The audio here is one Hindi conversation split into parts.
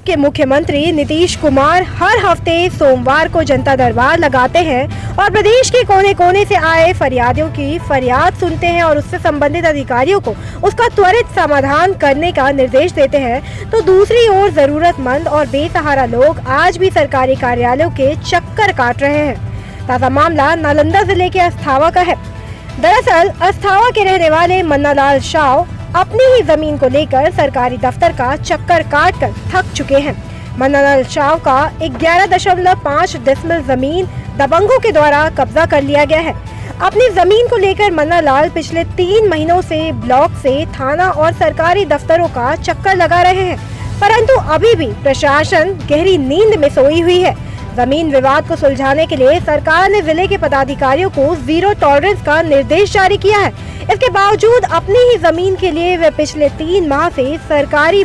के मुख्यमंत्री नीतीश कुमार हर हफ्ते सोमवार को जनता दरबार लगाते हैं और प्रदेश के कोने कोने से आए फरियादियों की फरियाद सुनते हैं और उससे संबंधित अधिकारियों को उसका त्वरित समाधान करने का निर्देश देते हैं, तो दूसरी ओर जरूरतमंद और बेसहारा लोग आज भी सरकारी कार्यालयों के चक्कर काट रहे हैं। ताज़ा मामला नालंदा जिले के अस्थावा का है। दरअसल अस्थावा के रहने वाले मन्नालाल शाह अपनी ही जमीन को लेकर सरकारी दफ्तर का चक्कर काटकर थक चुके हैं। मन्नालाल शाह का 11.5 डिसमिल जमीन दबंगों के द्वारा कब्जा कर लिया गया है। अपनी जमीन को लेकर मन्नालाल पिछले 3 महीनों से ब्लॉक से थाना और सरकारी दफ्तरों का चक्कर लगा रहे हैं, परंतु अभी भी प्रशासन गहरी नींद में सोई हुई है। जमीन विवाद को सुलझाने के लिए सरकार ने जिले के पदाधिकारियों को 0 टॉलरेंस का निर्देश जारी किया है। इसके बावजूद अपनी ही जमीन के लिए वे पिछले 3 माह से सरकारी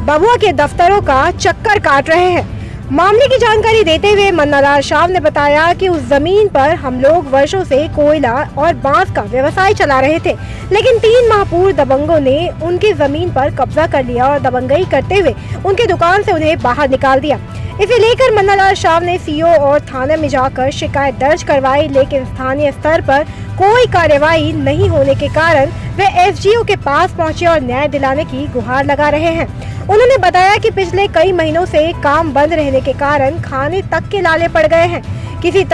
बबुआ के दफ्तरों का चक्कर काट रहे हैं। मामले की जानकारी देते हुए मन्नालाल शाह ने बताया कि उस जमीन पर हम लोग वर्षों से कोयला और बांस का व्यवसाय चला रहे थे, लेकिन 3 माह पूर्व दबंगों ने उनकी जमीन पर कब्जा कर लिया और दबंगई करते हुए उनकी दुकान से उन्हें बाहर निकाल दिया। इसे लेकर मन्नालाल शाह ने सीओ और थाने में जाकर शिकायत दर्ज करवाई, लेकिन स्थानीय स्तर पर कोई कार्यवाही नहीं होने के कारण वे एसडीओ के पास पहुंचे और न्याय दिलाने की गुहार लगा रहे हैं। उन्होंने बताया कि पिछले कई महीनों से काम बंद रहने के कारण खाने तक के लाले पड़ गए हैं। किसी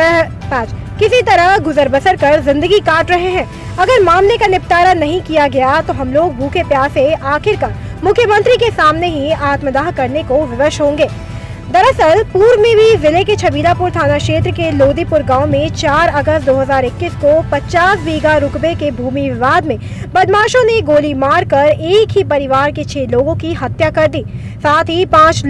तरह गुजर बसर कर जिंदगी काट रहे हैं। अगर मामले का निपटारा नहीं किया गया तो हम लोग भूखे प्यासे आखिरकार मुख्यमंत्री के सामने ही आत्मदाह करने को विवश होंगे। दरअसल पूर्व में भी जिले के छबीलापुर थाना क्षेत्र के लोदीपुर गांव में 4 अगस्त 2021 को 50 बीघा रुकबे के भूमि विवाद में बदमाशों ने गोली मारकर एक ही परिवार के 6 लोगों की हत्या कर दी। साथ ही 5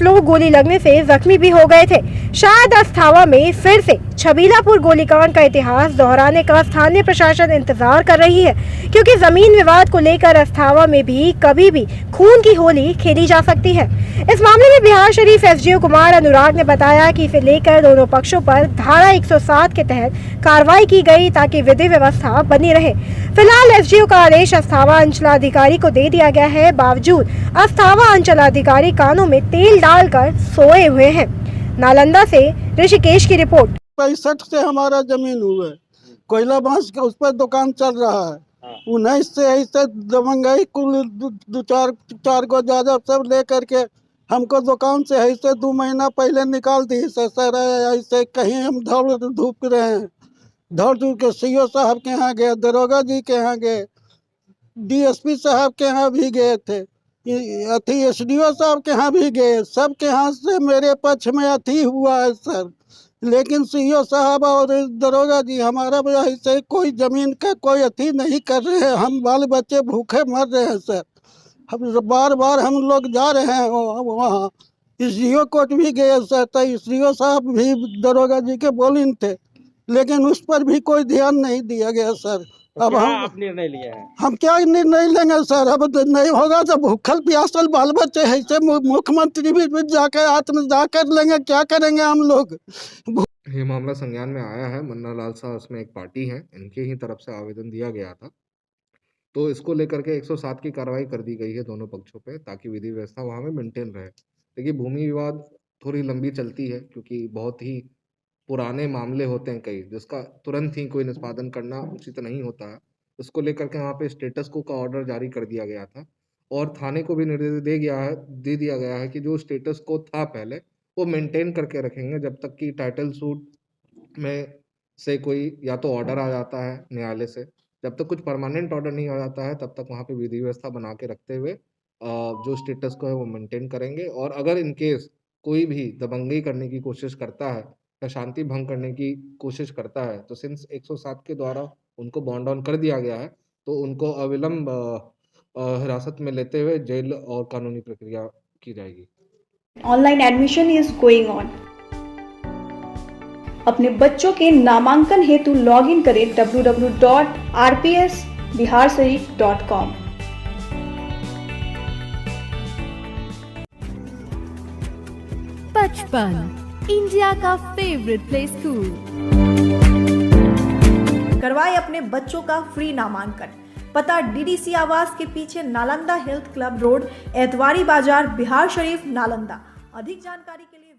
लोग गोली लगने से जख्मी भी हो गए थे। शायद अस्थावा में फिर से छबीलापुर गोलीकांड का इतिहास दोहराने का स्थानीय प्रशासन इंतजार कर रही है, क्योंकि जमीन विवाद को लेकर अस्थावा में भी कभी भी खून की होली खेली जा सकती है। इस मामले में बिहार शरीफ एसडीओ कुमार अनुराग ने बताया कि इसे लेकर दोनों पक्षों पर धारा 107 के तहत कार्रवाई की गई ताकि विधि व्यवस्था बनी रहे। फिलहाल एसडीओ का आदेश अस्थावा अंचलाधिकारी को दे दिया गया है, बावजूद अस्थावा अंचलाधिकारी कानों में तेल डालकर सोए हुए हैं। नालंदा से ऋषिकेश की रिपोर्ट। 65 से हमारा जमीन हुआ है, कोयला बांस का उस पर दुकान चल रहा है। 19 से ऐसे दबंगई कुल 4 को ज्यादा सब ले करके हमको दुकान से ऐसे 2 महीना पहले निकाल दी। सर ऐसे कहीं हम दौड़ धूप रहे हैं, दौड़ के सीओ साहब के यहाँ गए, दरोगा जी के यहाँ गए, डीएसपी साहब के यहाँ भी गए थे, एसडीओ साहब के यहाँ भी गए। सब के यहाँ से मेरे पक्ष में अथी हुआ है सर, लेकिन सीओ साहब और दरोगा जी हमारा ऐसे कोई जमीन का कोई अथी नहीं कर रहे हैं। हम बाल बच्चे भूखे मर रहे हैं सर। हम बार हम लोग जा रहे हैं वहाँ, एसडीओ कोर्ट भी गए सर, तो एसडीओ साहब भी दरोगा जी के बोलिन थे, लेकिन उस पर भी कोई ध्यान नहीं दिया गया सर। तो अब हम निर्णय लिया है, हम क्या निर्णय लेंगे सर? अब नहीं होगा तो भूखल प्यासल बाल बच्चे ऐसे मुख्यमंत्री भी जाकर आत्मदाह कर लेंगे, क्या करेंगे हम लोग? ये मामला संज्ञान में आया है। मन्नालाल शाह उसमें एक पार्टी है, इनके ही तरफ से आवेदन दिया गया था, तो इसको लेकर के 107 की कार्रवाई कर दी गई है दोनों पक्षों पे, ताकि विधि व्यवस्था वहाँ में मेंटेन रहे। देखिए, भूमि विवाद थोड़ी लंबी चलती है, क्योंकि बहुत ही पुराने मामले होते हैं कई, जिसका तुरंत ही कोई निष्पादन करना उचित नहीं होता है। इसको लेकर के वहाँ पे स्टेटस को का ऑर्डर जारी कर दिया गया था और थाने को भी निर्देश दे दिया गया है कि जो स्टेटस को था पहले वो मेंटेन करके रखेंगे जब तक कि टाइटल सूट में से कोई या तो ऑर्डर आ जाता है न्यायालय से। जब तक कुछ परमानेंट ऑर्डर नहीं आ जाता है तब तक वहाँ पे विधि व्यवस्था बना के रखते हुए जो स्टेटस को है वो मेंटेन करेंगे। और अगर इनकेस कोई भी दबंगई करने की कोशिश करता है या शांति भंग करने की कोशिश करता है, तो सिंस 107 के द्वारा उनको बॉन्ड ऑन कर दिया गया है, तो उनको अविलंब हिरासत में लेते हुए जेल और कानूनी प्रक्रिया की जाएगी। Online admission is going on. अपने बच्चों के नामांकन हेतु लॉग इन करें www.rpsbiharshariff.com। बचपन इंडिया का फेवरेट प्ले स्कूल। करवाएं अपने बच्चों का फ्री नामांकन। पता डीडीसी आवास के पीछे, Nalanda health club road, Etwari बाजार, बिहार शरीफ, नालंदा। अधिक जानकारी के लिए